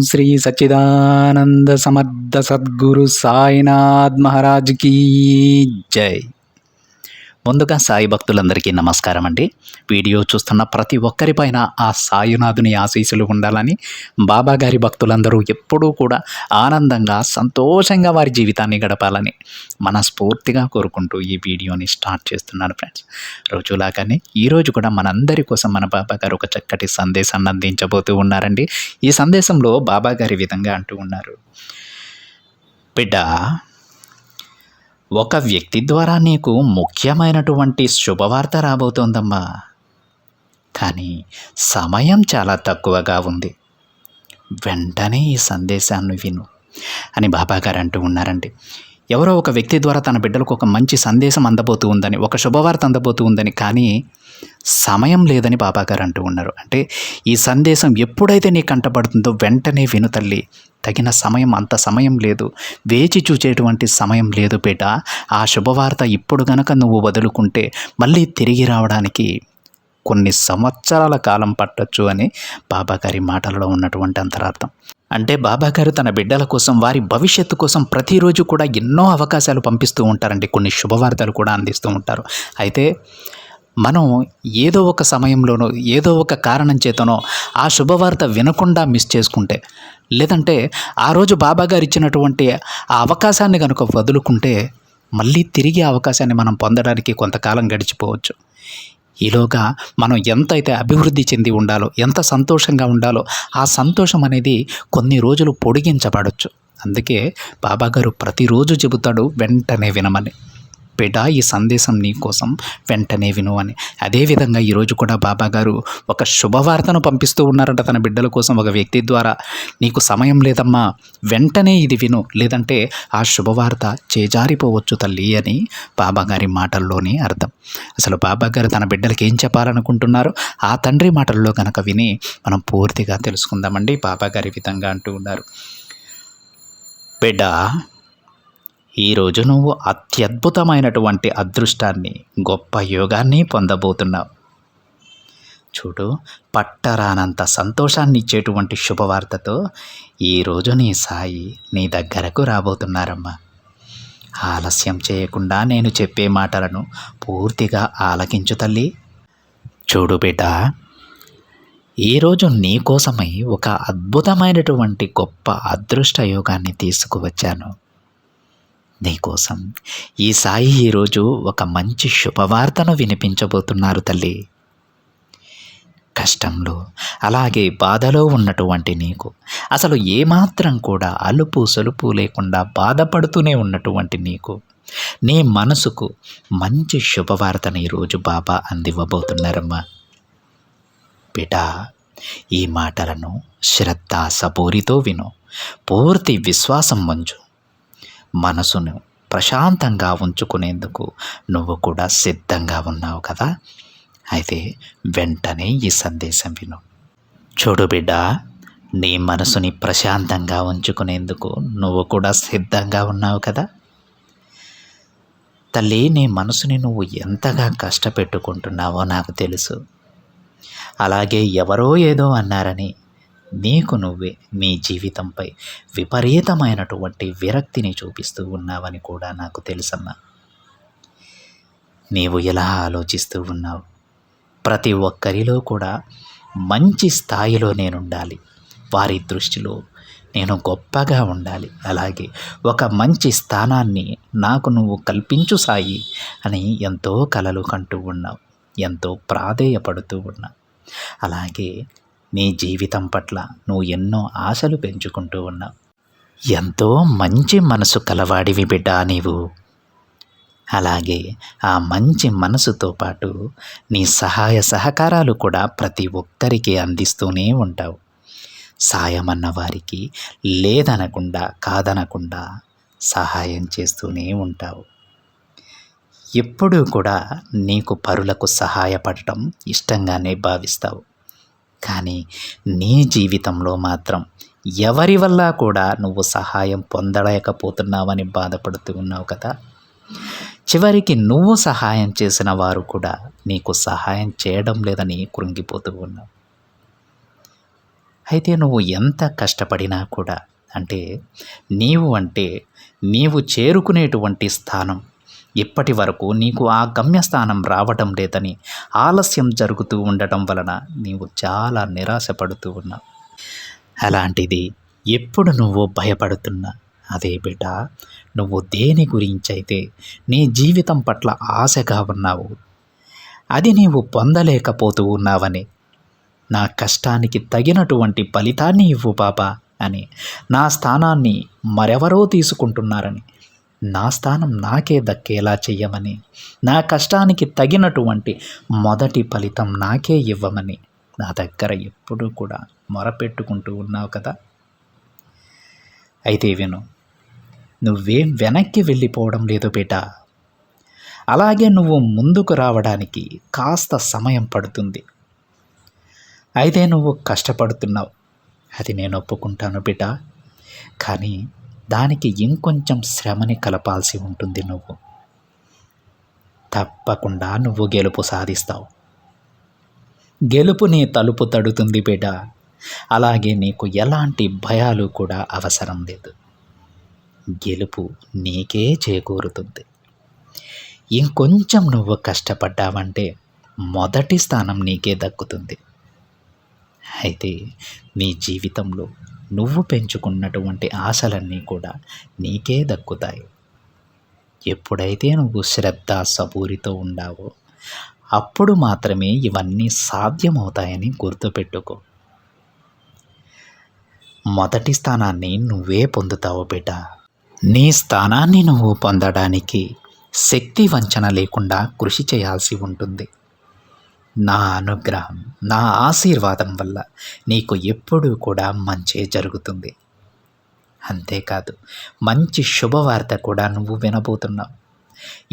శ్రీ సచ్చిదానంద సమర్థ సద్గురు సాయినాథ్ మహారాజ్ కీ జై. ముందుగా సాయి భక్తులందరికీ నమస్కారం అండి. వీడియో చూస్తున్న ప్రతి ఒక్కరిపైన ఆ సాయినాథుని ఆశీస్సులు ఉండాలని, బాబా గారి భక్తులందరూ ఎప్పుడూ కూడా ఆనందంగా సంతోషంగా వారి జీవితాన్ని గడపాలని మనస్ఫూర్తిగా కోరుకుంటూ ఈ వీడియోని స్టార్ట్ చేస్తున్నాను ఫ్రెండ్స్. రోజులాగానే ఈరోజు కూడా మనందరి కోసం మన బాబా గారు ఒక చక్కటి సందేశాన్ని అందించబోతూ ఉన్నారండి. ఈ సందేశంలో బాబా గారి విధంగా అంటూ ఉన్నారు, బిడ్డ, ఒక వ్యక్తి ద్వారా నీకు ముఖ్యమైనటువంటి శుభవార్త రాబోతోందమ్మా. కానీ సమయం చాలా తక్కువగా ఉంది. వెంటనే ఈ సందేశాన్ని విను అని బాబా గారు అంటూ ఉన్నారండి. ఎవరో ఒక వ్యక్తి ద్వారా తన బిడ్డలకు ఒక మంచి సందేశం అందబోతూ ఉందని, ఒక శుభవార్త అందబోతూ ఉందని, కానీ సమయం లేదని బాబా గారు అంటూ ఉన్నారు. అంటే ఈ సందేశం ఎప్పుడైతే నీ కంటపడుతుందో వెంటనే విను తల్లి. తగిన సమయం, అంత సమయం లేదు, వేచి చూచేటువంటి సమయం లేదు బిడ్డ. ఆ శుభవార్త ఇప్పుడు గనక నువ్వు వదులుకుంటే మళ్ళీ తిరిగి రావడానికి కొన్ని సంవత్సరాల కాలం పట్టొచ్చు అని బాబా గారి మాటల్లో ఉన్నటువంటి అంతరార్థం. అంటే బాబా గారు తన బిడ్డల కోసం, వారి భవిష్యత్తు కోసం ప్రతిరోజు కూడా ఎన్నో అవకాశాలు పంపిస్తూ ఉంటారండి. కొన్ని శుభవార్తలు కూడా అందిస్తూ ఉంటారు. అయితే మనం ఏదో ఒక సమయంలోనో ఏదో ఒక కారణం చేతనో ఆ శుభవార్త వినకుండా మిస్ చేసుకుంటే, లేదంటే ఆ రోజు బాబా గారు ఇచ్చినటువంటి ఆ అవకాశాన్ని కనుక వదులుకుంటే మళ్ళీ తిరిగి అవకాశాన్ని మనం పొందడానికి కొంతకాలం గడిచిపోవచ్చు. ఈలోగా మనం ఎంతైతే అభివృద్ధి చెంది ఉండాలో, ఎంత సంతోషంగా ఉండాలో, ఆ సంతోషం అనేది కొన్ని రోజులు పొడిగించబడవచ్చు. అందుకే బాబా గారు ప్రతిరోజు చెబుతాడు, వెంటనే వినమని. బిడ్డ, ఈ సందేశం నీ కోసం, వెంటనే విను అని. అదేవిధంగా ఈరోజు కూడా బాబా గారు ఒక శుభవార్తను పంపిస్తూ ఉన్నారంట తన బిడ్డల కోసం. ఒక వ్యక్తి ద్వారా, నీకు సమయం లేదమ్మా, వెంటనే ఇది విను, లేదంటే ఆ శుభవార్త చేజారిపోవచ్చు తల్లి అని బాబా గారి మాటల్లోని అర్థం. అసలు బాబా గారు తన బిడ్డలకి ఏం చెప్పాలనుకుంటున్నారో ఆ తండ్రి మాటల్లో కనుక విని మనం పూర్తిగా తెలుసుకుందామండి. బాబా గారి విధంగా అంటూ ఉన్నారు, బిడ్డ, ఈరోజు నువ్వు అత్యద్భుతమైనటువంటి అదృష్టాన్ని, గొప్ప యోగాన్ని పొందబోతున్నావు. చూడు, పట్టరానంత సంతోషాన్ని ఇచ్చేటువంటి శుభవార్తతో ఈరోజు నీ సాయి నీ దగ్గరకు రాబోతున్నారమ్మా. ఆలస్యం చేయకుండా నేను చెప్పే మాటలను పూర్తిగా ఆలకించు తల్లి. చూడు బిడ్డ, ఈరోజు నీ కోసమై ఒక అద్భుతమైనటువంటి గొప్ప అదృష్ట యోగాన్ని తీసుకువచ్చాను. నీకోసం ఈ సాయి ఈరోజు ఒక మంచి శుభవార్తను వినిపించబోతున్నారు తల్లి. కష్టంలో, అలాగే బాధలో ఉన్నటువంటి నీకు, అసలు ఏమాత్రం కూడా అలుపు సొలుపు లేకుండా బాధపడుతూనే ఉన్నటువంటి నీకు, నీ మనసుకు మంచి శుభవార్తను ఈరోజు బాబా అందివ్వబోతున్నారమ్మా. బిడ్డ, ఈ మాటలను శ్రద్ధ సబూరితో విను. పూర్తి విశ్వాసం ఉంచు. మనసును ప్రశాంతంగా ఉంచుకునేందుకు నువ్వు కూడా సిద్ధంగా ఉన్నావు కదా. అయితే వెంటనే ఈ సందేశం విను. చూడు బిడ్డ, నీ మనసుని ప్రశాంతంగా ఉంచుకునేందుకు నువ్వు కూడా సిద్ధంగా ఉన్నావు కదా. తల్లి, నీ మనసుని నువ్వు ఎంతగా కష్టపెట్టుకుంటున్నావో నాకు తెలుసు. అలాగే ఎవరో ఏదో అన్నారని నీకు నువ్వే నీ జీవితంపై విపరీతమైనటువంటి విరక్తిని చూపిస్తూ ఉన్నావని కూడా నాకు తెలుసమ్మా. నీవు ఎలా ఆలోచిస్తూ ఉన్నావు? ప్రతి ఒక్కరిలో కూడా మంచి స్థాయిలో నేనుండాలి, వారి దృష్టిలో నేను గొప్పగా ఉండాలి, అలాగే ఒక మంచి స్థానాన్ని నాకు నువ్వు కల్పించు సాయి అని ఎంతో కలలు కంటూ ఉన్నావు, ఎంతో ప్రాధేయపడుతూ ఉన్నావు. అలాగే నీ జీవితం పట్ల నువ్వు ఎన్నో ఆశలు పెంచుకుంటూ ఉన్నావు. ఎంతో మంచి మనసు కలవాడివి బిడ్డ నీవు. అలాగే ఆ మంచి మనసుతో పాటు నీ సహాయ సహకారాలు కూడా ప్రతి ఒక్కరికి అందిస్తూనే ఉంటావు. సాయం అన్న వారికి లేదనకుండా, కాదనకుండా సహాయం చేస్తూనే ఉంటావు. ఎప్పుడూ కూడా నీకు పరులకు సహాయపడటం ఇష్టంగానే భావిస్తావు. కానీ నీ జీవితంలో మాత్రం ఎవరి వల్ల కూడా నువ్వు సహాయం పొందలేకపోతున్నావని బాధపడుతూ ఉన్నావు కదా. చివరికి నువ్వు సహాయం చేసిన వారు కూడా నీకు సహాయం చేయడం లేదని కృంగిపోతూ ఉన్నావు. అయితే నువ్వు ఎంత కష్టపడినా కూడా అంటే అంటే నీవు చేరుకునేటువంటి స్థానం ఇప్పటి వరకు నీకు ఆ గమ్యస్థానం రావటం లేదని ఆలస్యం జరుగుతూ ఉండటం వలన నీవు చాలా నిరాశపడుతూ ఉన్నావు. అలాంటిది ఎప్పుడు నువ్వు భయపడుతున్నా అదే బిడ్డ, నువ్వు దేని గురించైతే నీ జీవితం పట్ల ఆశగా ఉన్నావు అది నీవు పొందలేకపోతూ ఉన్నావని, నా కష్టానికి తగినటువంటి ఫలితాన్ని ఇవ్వు బాబా అని, నా స్థానాన్ని మరెవరో తీసుకుంటున్నారని, నా స్థానం నాకే దక్కేలా చెయ్యమని, నా కష్టానికి తగినటువంటి మొదటి ఫలితం నాకే ఇవ్వమని నా దగ్గర ఎప్పుడూ కూడా మొరపెట్టుకుంటూ ఉన్నావు కదా. అయితే విను, నువ్వేం వెనక్కి వెళ్ళిపోవడం లేదు బిడ్డ. అలాగే నువ్వు ముందుకు రావడానికి కాస్త సమయం పడుతుంది. అయితే నువ్వు కష్టపడుతున్నావు, అది నేను ఒప్పుకుంటాను బిడ్డ. కానీ దానికి ఇంకొంచెం శ్రమని కలపాల్సి ఉంటుంది. నువ్వు తప్పకుండా నువ్వు గెలుపు సాధిస్తావు. గెలుపు నీ తలుపు తడుతుంది బిడ్డ. అలాగే నీకు ఎలాంటి భయాలు కూడా అవసరం లేదు. గెలుపు నీకే చేకూరుతుంది. ఇంకొంచెం నువ్వు కష్టపడ్డావంటే మొదటి స్థానం నీకే దక్కుతుంది. అయితే నీ జీవితంలో నువ్వు పెంచుకున్నటువంటి ఆశలన్నీ కూడా నీకే దక్కుతాయి. ఎప్పుడైతే నువ్వు శ్రద్ధ సబూరితో ఉండావో అప్పుడు మాత్రమే ఇవన్నీ సాధ్యమవుతాయని గుర్తుపెట్టుకో. మొదటి స్థానాన్ని నువ్వే పొందుతావు బిడ్డ. నీ స్థానాన్ని నువ్వు పొందడానికి శక్తి వంచన లేకుండా కృషి చేయాల్సి ఉంటుంది. నా అనుగ్రహం, నా ఆశీర్వాదం వల్ల నీకు ఎప్పుడూ కూడా మంచే జరుగుతుంది. అంతేకాదు, మంచి శుభవార్త కూడా నువ్వు వినబోతున్నావు.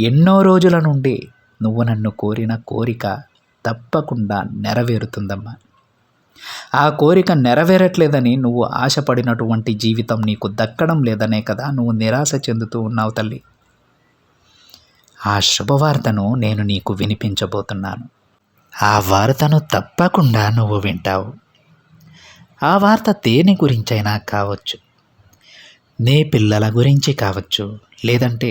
ఎన్నో రోజుల నుండి నువ్వు నన్ను కోరిన కోరిక తప్పకుండా నెరవేరుతుందమ్మా. ఆ కోరిక నెరవేరట్లేదని నువ్వు ఆశపడినటువంటి జీవితం నీకు దక్కడం లేదనే కదా నువ్వు నిరాశ చెందుతూ ఉన్నావు తల్లి. ఆ శుభవార్తను నేను నీకు వినిపించబోతున్నాను. ఆ వార్తను తప్పకుండా నువ్వు వింటావు. ఆ వార్త దేని గురించైనా కావచ్చు, నీ పిల్లల గురించి కావచ్చు, లేదంటే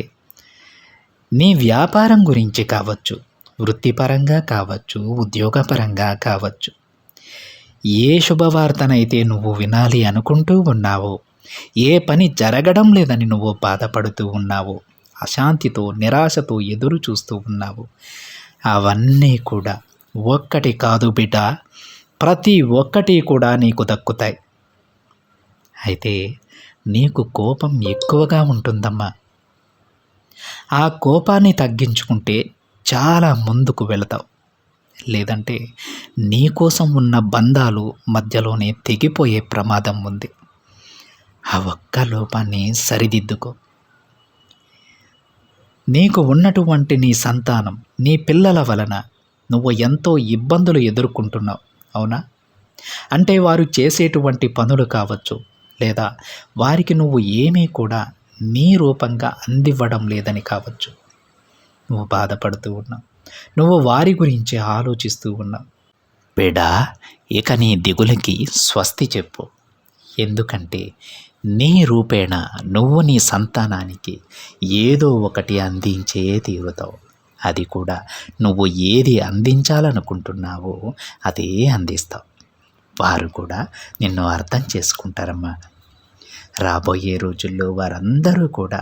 నీ వ్యాపారం గురించి కావచ్చు, వృత్తిపరంగా కావచ్చు, ఉద్యోగపరంగా కావచ్చు. ఏ శుభవార్తనైతే నువ్వు వినాలి అనుకుంటూ ఉన్నావో, ఏ పని జరగడం లేదని నువ్వు బాధపడుతూ ఉన్నావో, అశాంతితో నిరాశతో ఎదురు చూస్తూ ఉన్నావు, అవన్నీ కూడా ఒక్కటి కాదు బిడ్డ, ప్రతి ఒక్కటి కూడా నీకు దక్కుతాయి. అయితే నీకు కోపం ఎక్కువగా ఉంటుందమ్మా. ఆ కోపాన్ని తగ్గించుకుంటే చాలా ముందుకు వెళతావు. లేదంటే నీకోసం ఉన్న బంధాలు మధ్యలోనే తెగిపోయే ప్రమాదం ఉంది. ఆ ఒక్క లోపాన్ని సరిదిద్దుకో. నీకు ఉన్నటువంటి నీ సంతానం, నీ పిల్లల వలన నువ్వు ఎంతో ఇబ్బందులు ఎదుర్కొంటున్నావు, అవునా? అంటే వారు చేసేటువంటి పనులు కావచ్చు, లేదా వారికి నువ్వు ఏమీ కూడా నీ రూపంగా అందివ్వడం లేదని కావచ్చు. నువ్వు బాధపడుతూ ఉన్నావు, నువ్వు వారి గురించి ఆలోచిస్తూ ఉన్నావు. బిడ్డా, ఇక నీ దిగులకి స్వస్తి చెప్పు. ఎందుకంటే నీ రూపేణ నువ్వు నీ సంతానానికి ఏదో ఒకటి అందించే తీరుతావు. అది కూడా నువ్వు ఏది అందించాలనుకుంటున్నావో అదే అందిస్తావు. వారు కూడా నిన్ను అర్థం చేసుకుంటారమ్మా. రాబోయే రోజుల్లో వారందరూ కూడా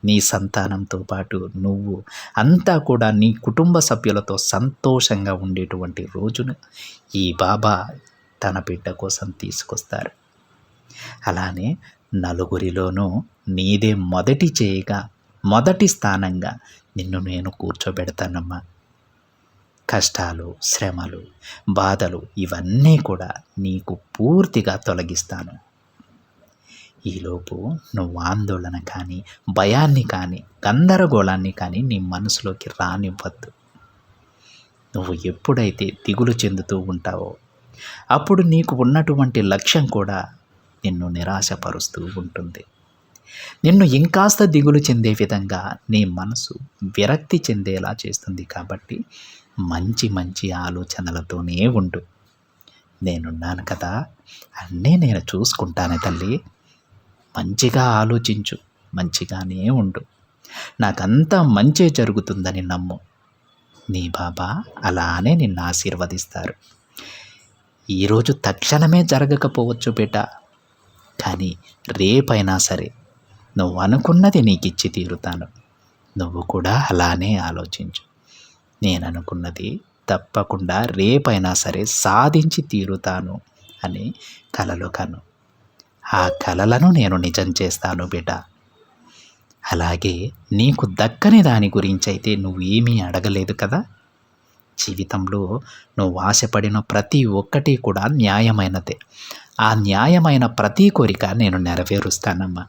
నీ సంతానంతో పాటు నువ్వు అంతా కూడా నీ కుటుంబ సభ్యులతో సంతోషంగా ఉండేటువంటి రోజును ఈ బాబా తన బిడ్డ కోసం తీసుకొస్తారు. అలానే నలుగురిలోనూ నీదే మొదటి చేయిగా, మొదటి స్థానంగా నిన్ను నేను కూర్చోబెడతానమ్మా. కష్టాలు, శ్రమలు, బాధలు ఇవన్నీ కూడా నీకు పూర్తిగా తొలగిస్తాను. ఈలోపు నువ్వు ఆందోళన కానీ, భయాన్ని కానీ, గందరగోళాన్ని కానీ నీ మనసులోకి రానివ్వద్దు. నువ్వు ఎప్పుడైతే దిగులు చెందుతూ ఉంటావో అప్పుడు నీకు ఉన్నటువంటి లక్ష్యం కూడా నిన్ను నిరాశపరుస్తూ ఉంటుంది. నిన్ను ఇంకాస్త దిగులు చెందే విధంగా నీ మనసు విరక్తి చెందేలా చేస్తుంది. కాబట్టి మంచి మంచి ఆలోచనలతోనే ఉండు. నేనున్నాను కదా, అన్నీ నేను చూసుకుంటాను తల్లి. మంచిగా ఆలోచించు, మంచిగానే ఉండు. నాకంతా మంచే జరుగుతుందని నమ్ము. నీ బాబా అలానే నిన్ను ఆశీర్వదిస్తారు. ఈరోజు తక్షణమే జరగకపోవచ్చు బేట, కానీ రేపైనా సరే నువ్వు అనుకున్నది నీకు ఇచ్చి తీరుతాను. నువ్వు కూడా అలానే ఆలోచించు. నేను అనుకున్నది తప్పకుండా రేపైనా సరే సాధించి తీరుతాను అని కలలు కను. ఆ కలలను నేను నిజం చేస్తాను బిడ్డ. అలాగే నీకు దక్కని దాని గురించి అయితే నువ్వు ఏమీ అడగలేదు కదా. జీవితంలో నువ్వు ఆశపడిన ప్రతి ఒక్కటి కూడా న్యాయమైనదే. ఆ న్యాయమైన ప్రతి కోరిక నేను నెరవేరుస్తానమ్మా.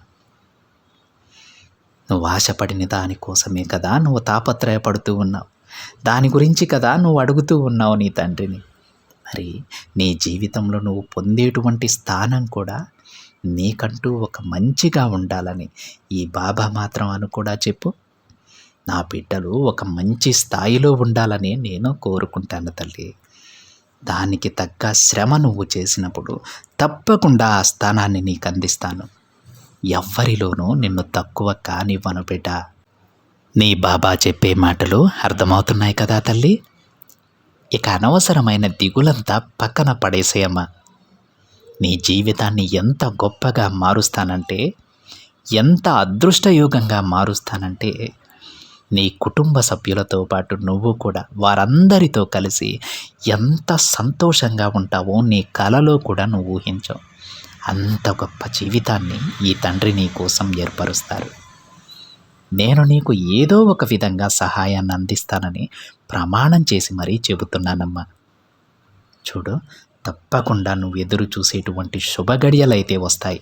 నువ్వు ఆశపడిన దానికోసమే కదా నువ్వు తాపత్రయపడుతూ ఉన్నావు. దాని గురించి కదా నువ్వు అడుగుతూ ఉన్నావు నీ తండ్రిని. మరి నీ జీవితంలో నువ్వు పొందేటువంటి స్థానం కూడా నీకంటూ ఒక మంచిగా ఉండాలని ఈ బాబా మాత్రం అని కూడా చెప్పు. నా బిడ్డలు ఒక మంచి స్థాయిలో ఉండాలని నేను కోరుకుంటాను తల్లి. దానికి తగ్గ శ్రమ నువ్వు చేసినప్పుడు తప్పకుండా ఆ స్థానాన్ని నీకు అందిస్తాను. ఎవ్వరిలోనూ నిన్ను తక్కువ కానివ్వను బిడ్డ. నీ బాబా చెప్పే మాటలు అర్థమవుతున్నాయి కదా తల్లి. ఇక అనవసరమైన దిగులంతా పక్కన పడేసేయమ్మా. నీ జీవితాన్ని ఎంత గొప్పగా మారుస్తానంటే, ఎంత అదృష్టయోగంగా మారుస్తానంటే, నీ కుటుంబ సభ్యులతో పాటు నువ్వు కూడా వారందరితో కలిసి ఎంత సంతోషంగా ఉంటావో నీ కలలో కూడా నువ్వు ఊహించవు. అంత గొప్ప జీవితాన్ని ఈ తండ్రి నీ కోసం ఏర్పరుస్తారు. నేను నీకు ఏదో ఒక విధంగా సహాయాన్ని అందిస్తానని ప్రమాణం చేసి మరీ చెబుతున్నానమ్మా. చూడు, తప్పకుండా నువ్వు ఎదురు చూసేటువంటి శుభగడియలైతే వస్తాయి.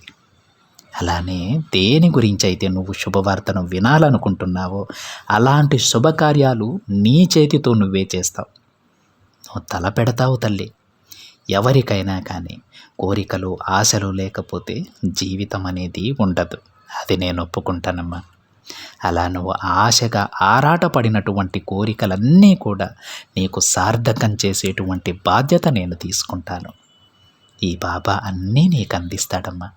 అలానే దేని గురించి అయితే నువ్వు శుభవార్తను వినాలనుకుంటున్నావో అలాంటి శుభకార్యాలు నీ చేతితో నువ్వే చేస్తావు. నువ్వు తల పెడతావు తల్లి. ఎవరికైనా కానీ కోరికలు ఆశలు లేకపోతే జీవితం అనేది ఉండదు. అది నేను ఒప్పుకుంటానమ్మా. అలా నువ్వు ఆశగా ఆరాటపడినటువంటి కోరికలన్నీ కూడా నీకు సార్థకం చేసేటువంటి బాధ్యత నేను తీసుకుంటాను. ఈ బాబా అన్నీ నీకు అందిస్తాడమ్మా.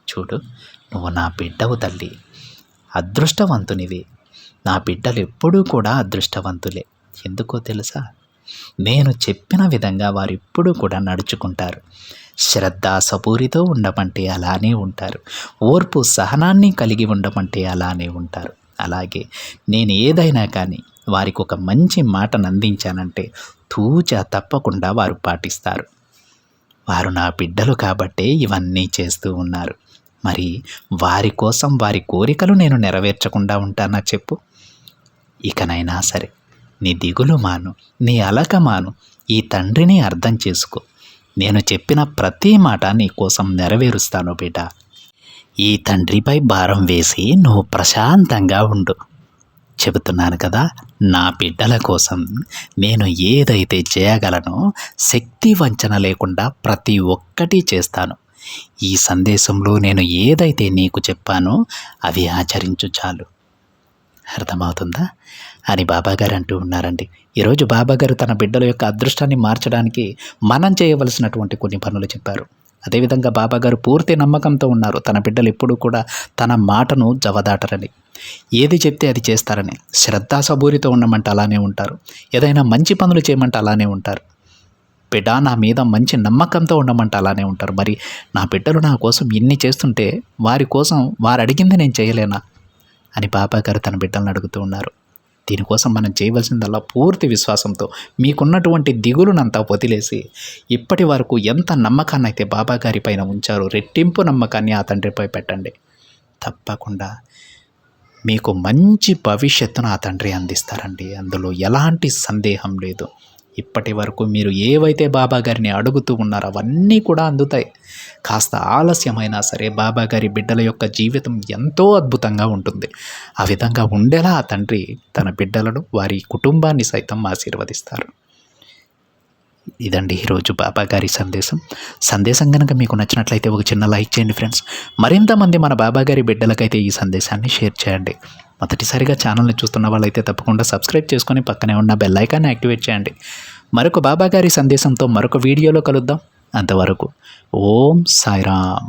చూడు, నువ్వు నా బిడ్డవు తల్లి, అదృష్టవంతునివి. నా బిడ్డలు ఎప్పుడూ కూడా అదృష్టవంతులే. ఎందుకో తెలుసా? నేను చెప్పిన విధంగా వారు ఎప్పుడూ కూడా నడుచుకుంటారు. శ్రద్ధ సబూరితో ఉండమంటే అలానే ఉంటారు. ఓర్పు సహనాన్ని కలిగి ఉండమంటే అలానే ఉంటారు. అలాగే నేను ఏదైనా కానీ వారికి ఒక మంచి మాటను అందించానంటే తూచా తప్పకుండా వారు పాటిస్తారు. వారు నా బిడ్డలు కాబట్టే ఇవన్నీ చేస్తూ ఉన్నారు. మరి వారి కోసం వారి కోరికలు నేను నెరవేర్చకుండా ఉంటానా చెప్పు? ఇకనైనా సరే నీ దిగులు మాను, నీ అలక మాను. ఈ తండ్రిని అర్థం చేసుకో. నేను చెప్పిన ప్రతి మాట నీ కోసం నెరవేరుస్తాను బిడ్డ. ఈ తండ్రిపై భారం వేసి నువ్వు ప్రశాంతంగా ఉండు. చెబుతున్నాను కదా, నా బిడ్డల కోసం నేను ఏదైతే చేయగలనో శక్తి వంచన లేకుండా ప్రతి ఒక్కటి చేస్తాను. ఈ సందేశంలో నేను ఏదైతే నీకు చెప్పానో అవి ఆచరించు చాలు. అర్థమవుతుందా అని బాబాగారు అంటూ ఉన్నారండి. ఈరోజు బాబాగారు తన బిడ్డల యొక్క అదృష్టాన్ని మార్చడానికి మనం చేయవలసినటువంటి కొన్ని పనులు చెప్పారు. అదేవిధంగా బాబాగారు పూర్తి నమ్మకంతో ఉన్నారు. తన బిడ్డలు ఎప్పుడూ కూడా తన మాటను జవదాటరని, ఏది చెప్తే అది చేస్తారని. శ్రద్ధాసబూరితో ఉండమంటే అలానే ఉంటారు. ఏదైనా మంచి పనులు చేయమంటే అలానే ఉంటారు. బిడ్డ, నా మీద మంచి నమ్మకంతో ఉండమంటే అలానే ఉంటారు. మరి నా బిడ్డలు నా కోసం ఇన్ని చేస్తుంటే వారి కోసం వారు అడిగింది నేను చేయలేనా అని బాబాగారు తన బిడ్డలను అడుగుతూ ఉన్నారు. దీనికోసం మనం చేయవలసిందల్లా పూర్తి విశ్వాసంతో మీకున్నటువంటి దిగులునంతా వదిలేసి ఇప్పటి వరకు ఎంత నమ్మకాన్ని అయితే బాబాగారి పైన ఉంచారో రెట్టింపు నమ్మకాన్ని ఆ తండ్రిపై పెట్టండి. తప్పకుండా మీకు మంచి భవిష్యత్తును ఆ తండ్రి అందిస్తారండి. అందులో ఎలాంటి సందేహం లేదు. ఇప్పటి వరకు మీరు ఏవైతే బాబాగారిని అడుగుతూ ఉన్నారో అవన్నీ కూడా అందుతాయి. కాస్త ఆలస్యమైనా సరే బాబాగారి బిడ్డల యొక్క జీవితం ఎంతో అద్భుతంగా ఉంటుంది. ఆ విధంగా ఉండేలా ఆ తండ్రి తన బిడ్డలను, వారి కుటుంబాన్ని సైతం ఆశీర్వదిస్తారు. ఇదండి ఈరోజు బాబాగారి సందేశం కనుక మీకు నచ్చినట్లయితే ఒక చిన్న లైక్ చేయండి ఫ్రెండ్స్. మరింతమంది మన బాబాగారి బిడ్డలకైతే ఈ సందేశాన్ని షేర్ చేయండి. మొదటిసారిగా ఛానల్ని చూస్తున్న వాళ్ళైతే తప్పకుండా సబ్స్క్రైబ్ చేసుకొని పక్కనే ఉన్న బెల్ ఐకాన్ని యాక్టివేట్ చేయండి. మరొక బాబాగారి సందేశంతో మరొక వీడియోలో కలుద్దాం. అంతవరకు ఓం సాయిరామ్.